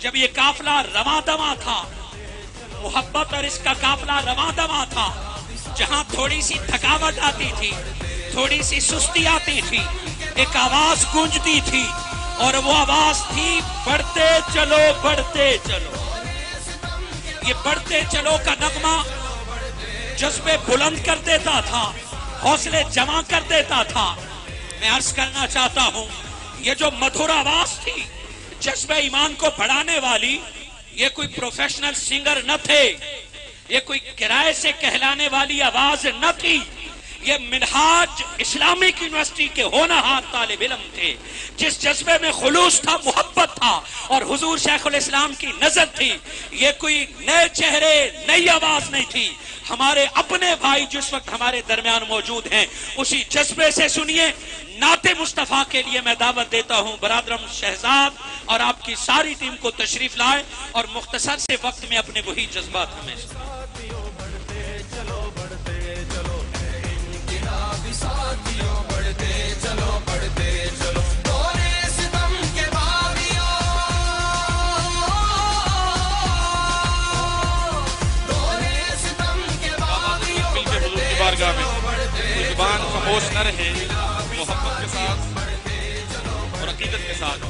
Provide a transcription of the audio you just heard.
جب یہ قافلہ رواں دواں تھا، محبت اور اس کا قافلہ رواں دواں تھا، جہاں تھوڑی سی تھکاوٹ آتی تھی، تھوڑی سی سستی آتی تھی، ایک آواز گونجتی تھی، اور وہ آواز تھی بڑھتے چلو بڑھتے چلو۔ یہ بڑھتے چلو کا نغمہ جذبے بلند کر دیتا تھا، حوصلے جمع کر دیتا تھا۔ میں عرض کرنا چاہتا ہوں، یہ جو مدھر آواز تھی جذبہ ایمان کو بڑھانے والی، یہ کوئی پروفیشنل سنگر نہ تھے، یہ کوئی کرائے سے کہلانے والی آواز نہ تھی، یہ منہاج اسلامک یونیورسٹی کے ہونہار طالب علم تھے، جس جذبے میں خلوص تھا، محبت تھا، اور حضور شیخ الاسلام کی نظر تھی۔ یہ کوئی نئے چہرے، نئی آواز نہیں تھی۔ ہمارے اپنے بھائی جس وقت ہمارے درمیان موجود ہیں، اسی جذبے سے سنیے۔ نعت مصطفیٰ کے لیے میں دعوت دیتا ہوں برادرم شہزاد اور آپ کی ساری ٹیم کو تشریف لائے، اور مختصر سے وقت میں اپنے وہی جذبات ہمیں بارگاہ میں زبان خاموش نہ رہے، محبت کے ساتھ اور عقیدت کے ساتھ